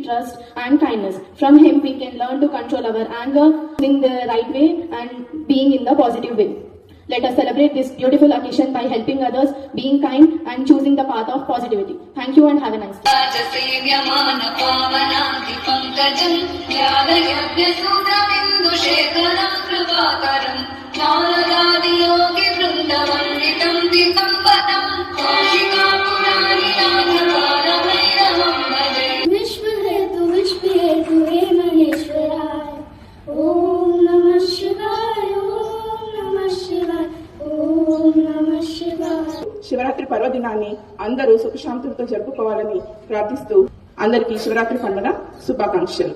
trust, and kindness. From him, we can learn to control our anger in the right way and being in the positive way. Let us celebrate this beautiful occasion by helping others, being kind, and choosing the path of positivity. Thank you and have a nice day. Shivaratri పర్వదినాన్ని అందరూ సుఖశాంతులతో జరుపుకోవాలని ప్రార్థిస్తూ అందరికీ శివరాత్రి పండుగ శుభాకాంక్షలు.